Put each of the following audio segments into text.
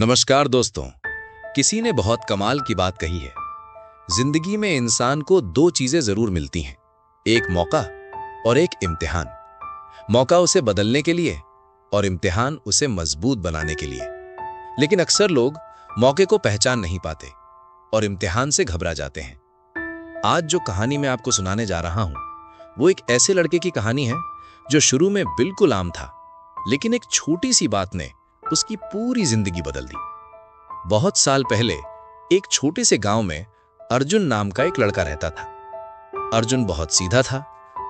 नमस्कार दोस्तों। किसी ने बहुत कमाल की बात कही है। जिंदगी में इंसान को दो चीजें जरूर मिलती हैं, एक मौका और एक इम्तिहान। मौका उसे बदलने के लिए और इम्तिहान उसे मजबूत बनाने के लिए। लेकिन अक्सर लोग मौके को पहचान नहीं पाते और इम्तिहान से घबरा जाते हैं। आज जो कहानी मैं आपको सुनाने जा रहा हूं, वो एक ऐसे लड़के की कहानी है जो शुरू में बिल्कुल आम था, लेकिन एक छोटी सी बात ने उसकी पूरी जिंदगी बदल दी। बहुत साल पहले एक छोटे से गांव में अर्जुन नाम का एक लड़का रहता था। अर्जुन बहुत सीधा था,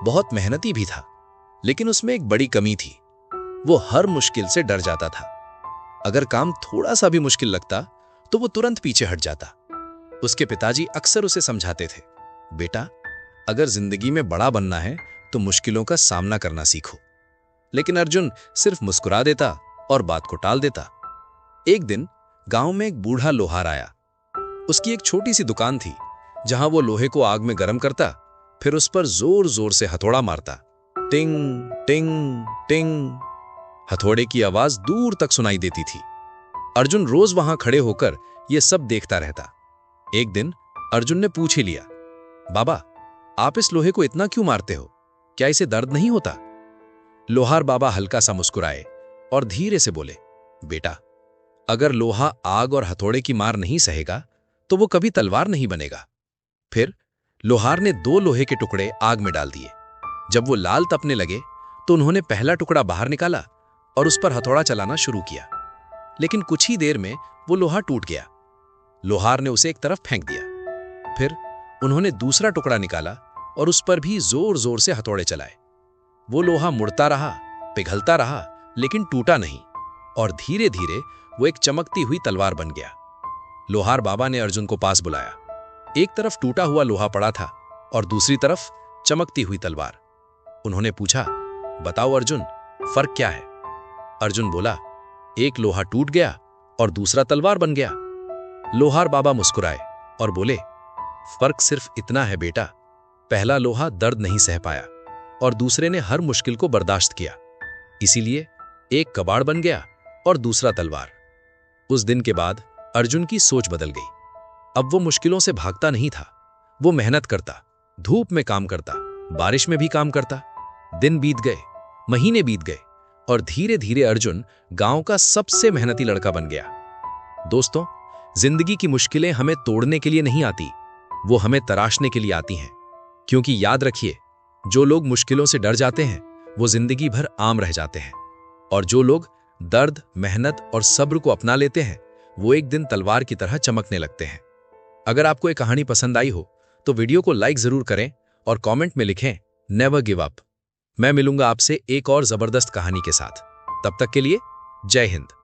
बहुत मेहनती भी था, लेकिन उसमें एक बड़ी कमी थी। वो हर मुश्किल से डर जाता था। अगर काम थोड़ा सा भी मुश्किल लगता तो वो तुरंत पीछे हट जाता। उसके पिताजी अक्सर उसे समझाते थे, बेटा, अगर जिंदगी में बड़ा बनना है तो मुश्किलों का सामना करना सीखो। लेकिन अर्जुन सिर्फ मुस्कुरा देता और बात को टाल देता। एक दिन गांव में एक बूढ़ा लोहार आया। उसकी एक छोटी सी दुकान थी, जहां वो लोहे को आग में गर्म करता, फिर उस पर जोर जोर से हथौड़ा मारता। टिंग टिंग टिंग। हथौड़े की आवाज दूर तक सुनाई देती थी। अर्जुन रोज वहां खड़े होकर यह सब देखता रहता। एक दिन अर्जुन ने पूछ ही लिया, बाबा, आप इस लोहे को इतना क्यों मारते हो? क्या इसे दर्द नहीं होता? लोहार बाबा हल्का सा मुस्कुराए और धीरे से बोले, बेटा, अगर लोहा आग और हथौड़े की मार नहीं सहेगा तो वो कभी तलवार नहीं बनेगा। फिर लोहार ने दो लोहे के टुकड़े आग में डाल दिए। जब वो लाल तपने लगे तो उन्होंने पहला टुकड़ा बाहर निकाला और उस पर हथौड़ा चलाना शुरू किया। लेकिन कुछ ही देर में वो लोहा टूट गया। लोहार ने उसे एक तरफ फेंक दिया। फिर उन्होंने दूसरा टुकड़ा निकाला और उस पर भी जोर जोर से हथौड़े चलाए। वो लोहा मुड़ता रहा, पिघलता रहा, लेकिन टूटा नहीं, और धीरे धीरे वो एक चमकती हुई तलवार बन गया। लोहार बाबा ने अर्जुन को पास बुलाया। एक तरफ टूटा हुआ लोहा पड़ा था और दूसरी तरफ चमकती हुई तलवार। उन्होंने पूछा, बताओ अर्जुन, फर्क क्या है? अर्जुन बोला, एक लोहा टूट गया और दूसरा तलवार बन गया। लोहार बाबा मुस्कुराए और बोले, फर्क सिर्फ इतना है बेटा, पहला लोहा दर्द नहीं सह पाया और दूसरे ने हर मुश्किल को बर्दाश्त किया, इसीलिए एक कबाड़ बन गया और दूसरा तलवार। उस दिन के बाद अर्जुन की सोच बदल गई। अब वो मुश्किलों से भागता नहीं था। वो मेहनत करता, धूप में काम करता, बारिश में भी काम करता। दिन बीत गए, महीने बीत गए और धीरे धीरे अर्जुन गांव का सबसे मेहनती लड़का बन गया। दोस्तों, जिंदगी की मुश्किलें हमें तोड़ने के लिए नहीं आती, वो हमें तराशने के लिए आती हैं। क्योंकि याद रखिए, जो लोग मुश्किलों से डर जाते हैं वो जिंदगी भर आम रह जाते हैं, और जो लोग दर्द, मेहनत और सब्र को अपना लेते हैं वो एक दिन तलवार की तरह चमकने लगते हैं। अगर आपको ये कहानी पसंद आई हो तो वीडियो को लाइक जरूर करें और कमेंट में लिखें, नेवर गिव अप। मैं मिलूंगा आपसे एक और जबरदस्त कहानी के साथ। तब तक के लिए जय हिंद।